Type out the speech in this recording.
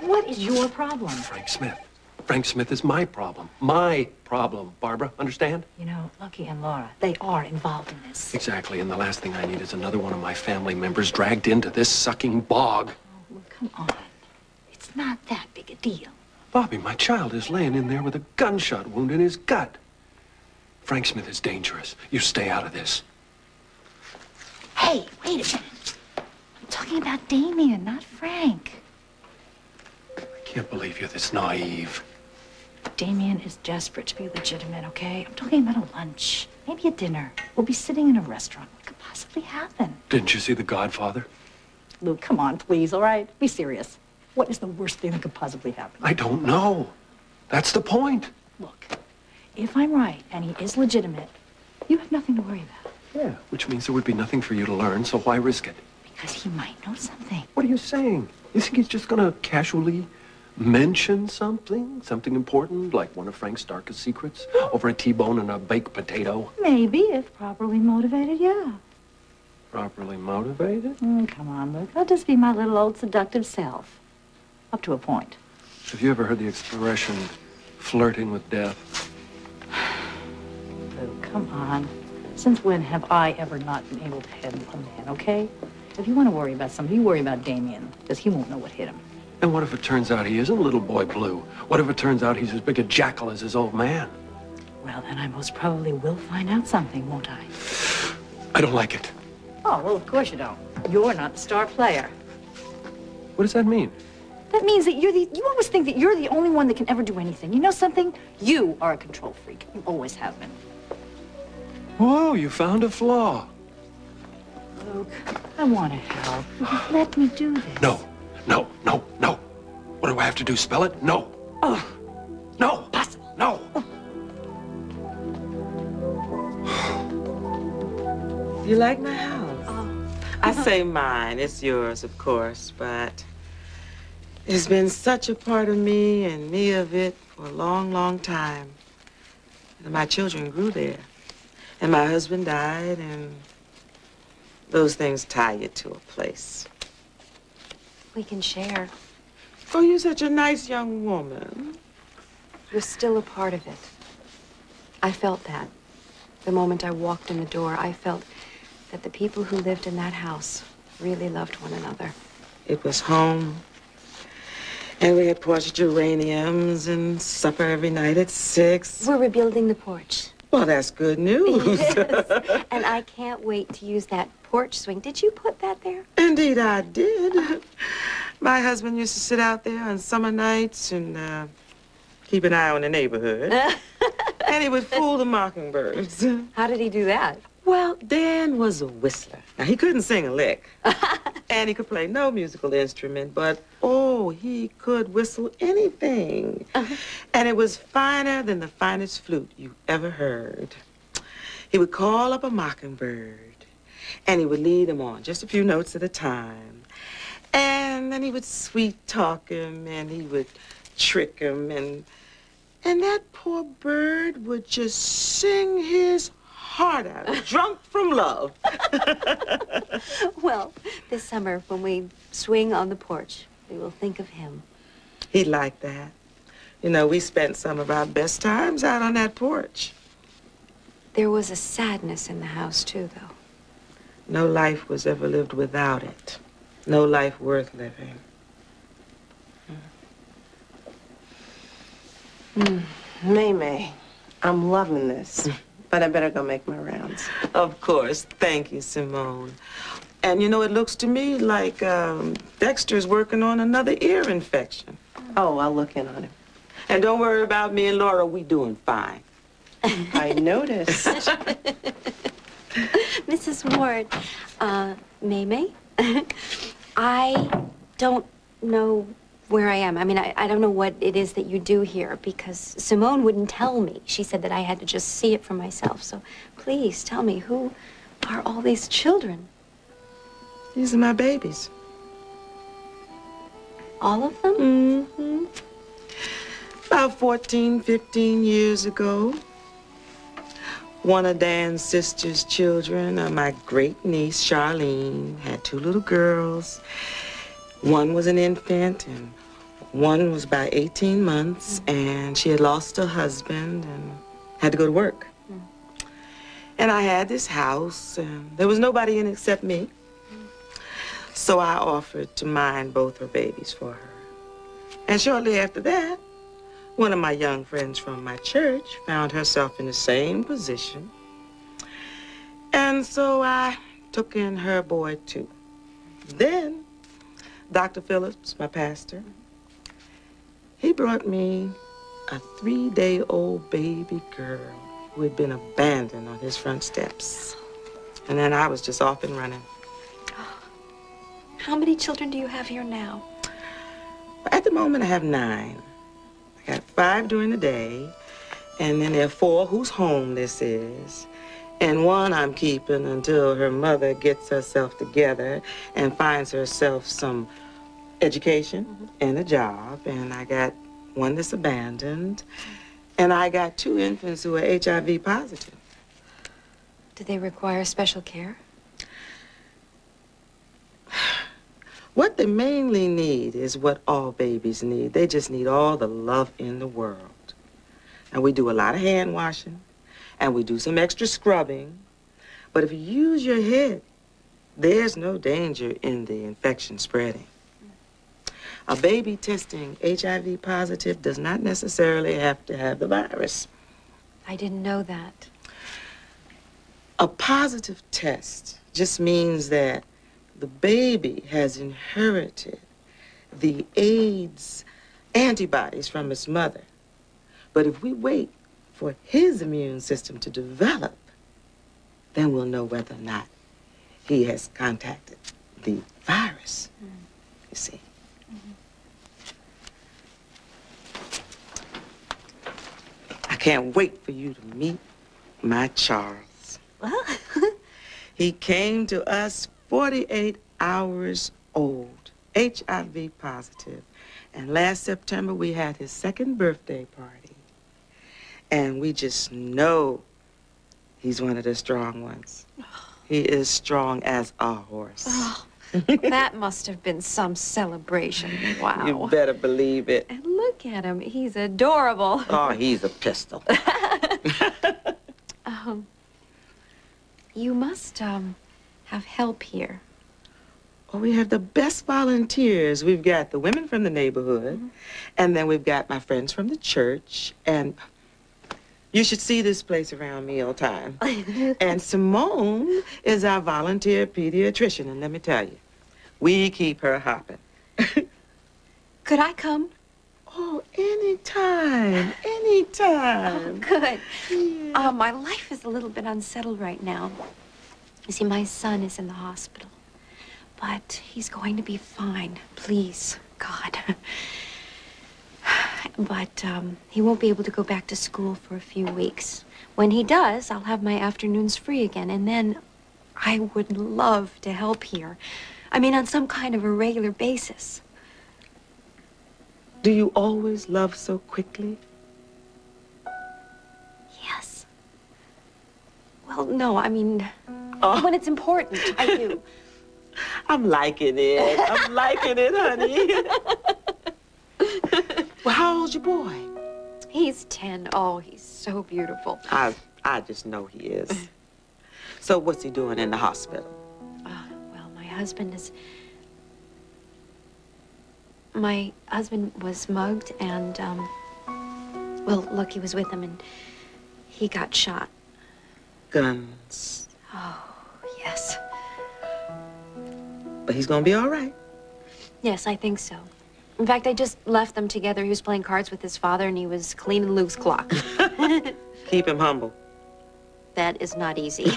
What is your problem? Frank Smith. Frank Smith is my problem. My problem, Barbara. Understand? You know, Lucky and Laura, they are involved in this. Exactly, and the last thing I need is another one of my family members dragged into this sucking bog. Oh, well, come on. It's not that big a deal. Bobby, my child is laying in there with a gunshot wound in his gut. Frank Smith is dangerous. You stay out of this. Hey, wait a minute. I'm talking about Damien, not Frank. I can't believe you're this naive. Damien is desperate to be legitimate, okay? I'm talking about a lunch, maybe a dinner. We'll be sitting in a restaurant. What could possibly happen? Didn't you see The Godfather? Luke, come on, please, all right? Be serious. What is the worst thing that could possibly happen? I don't know. That's the point. Look, if I'm right and he is legitimate, you have nothing to worry about. Yeah, which means there would be nothing for you to learn, so why risk it? Because he might know something. What are you saying? You think he's just gonna casually mention something? Something important, like one of Frank's darkest secrets? Over a T-bone and a baked potato? Maybe, if properly motivated, yeah. Properly motivated? Come on, Luke. I'll just be my little old seductive self. Up to a point. Have you ever heard the expression, flirting with death? Luke, come on. Since when have I ever not been able to handle a man, okay? If you want to worry about something, you worry about Damien, because he won't know what hit him. And what if it turns out he isn't Little Boy Blue? What if it turns out he's as big a jackal as his old man? Well, then I most probably will find out something, won't I? I don't like it. Oh, well, of course you don't. You're not the star player. What does that mean? That means that you always think that you're the only one that can ever do anything. You know something? You are a control freak. You always have been. Whoa, you found a flaw. Luke, I want to help. Let me do this. No, no, no, no. What do I have to do? Spell it? No. Oh. No. Possible. No. You like my house? I say mine. It's yours, of course, but it's been such a part of me and me of it for a long, long time. And my children grew there. And my husband died, and those things tie you to a place. We can share. Oh, you're such a nice young woman. You're still a part of it. I felt that. The moment I walked in the door, I felt that the people who lived in that house really loved one another. It was home. And we had porch geraniums and supper every night at 6. We're rebuilding the porch. Well, that's good news. Yes. And I can't wait to use that porch swing. Did you put that there? Indeed, I did. My husband used to sit out there on summer nights and keep an eye on the neighborhood. And he would fool the mockingbirds. How did he do that? Well, Dan was a whistler. Now, he couldn't sing a lick. And he could play no musical instrument, but, oh, he could whistle anything. And it was finer than the finest flute you ever heard. He would call up a mockingbird, and he would lead him on just a few notes at a time. And then he would sweet-talk him, and he would trick him, and that poor bird would just sing his heart out, drunk from love. Well, this summer, when we swing on the porch, we will think of him. He'd like that. You know, we spent some of our best times out on that porch. There was a sadness in the house, too, though. No life was ever lived without it. No life worth living. Mae Mae, I'm loving this. But I better go make my rounds. Of course. Thank you, Simone. And, you know, it looks to me like Dexter's working on another ear infection. Oh, I'll look in on him. And don't worry about me and Laura. We doing fine. I noticed. Mrs. Ward, Mae Mae, I don't know where I am. I mean, I don't know what it is that you do here, because Simone wouldn't tell me. She said that I had to just see it for myself. So please tell me, who are all these children? These are my babies. All of them? Mm-hmm. About 14, 15 years ago, one of Dan's sister's children, my great niece, Charlene, had 2 little girls. One was an infant, and One was about 18 months, and she had lost her husband and had to go to work. And I had this house, and there was nobody in it except me. So I offered to mind both her babies for her. And shortly after that, one of my young friends from my church found herself in the same position. And so I took in her boy, too. Then, Dr. Phillips, my pastor, he brought me a 3-day-old baby girl who had been abandoned on his front steps. And then I was just off and running. How many children do you have here now? At the moment, I have 9. I got 5 during the day, and then there are 4 whose home this is. And 1 I'm keeping until her mother gets herself together and finds herself some education and a job. And I got 1 that's abandoned. And I got 2 infants who are HIV positive. Do they require special care? What they mainly need is what all babies need. They just need all the love in the world. And we do a lot of hand washing, and we do some extra scrubbing. But if you use your head, there's no danger in the infection spreading. A baby testing HIV positive does not necessarily have to have the virus. I didn't know that. A positive test just means that the baby has inherited the AIDS antibodies from his mother. But if we wait for his immune system to develop, then we'll know whether or not he has contacted the virus, you see. I can't wait for you to meet my Charles. Well, He came to us 48 hours old, HIV positive. And last September, we had his 2nd birthday party. And we just know he's one of the strong ones. He is strong as a horse. oh, that must have been some celebration. Wow. You better believe it. And look at him. He's adorable. Oh, he's a pistol. You must, have help here. Oh, we have the best volunteers. We've got the women from the neighborhood, and then we've got my friends from the church, and you should see this place around mealtime. And Simone is our volunteer pediatrician, and let me tell you, we keep her hopping. Could I come? Oh, anytime, anytime. Oh, good. Yeah. My life is a little bit unsettled right now. You see, my son is in the hospital. But he's going to be fine. Please, God. But he won't be able to go back to school for a few weeks. When he does, I'll have my afternoons free again, and then I would love to help here. I mean, on some kind of a regular basis. Do you always love so quickly? Yes. Well, no, I mean, when it's important, I do. I'm liking it. I'm liking it, honey. Well, how old's your boy? He's 10. Oh, he's so beautiful. I just know he is. So what's he doing in the hospital? Well, my husband was mugged and, well, look, he was with him and he got shot. Guns. Oh, yes. But he's gonna be all right. Yes, I think so. In fact, I just left them together. He was playing cards with his father and he was cleaning Luke's clock. Keep him humble. That is not easy.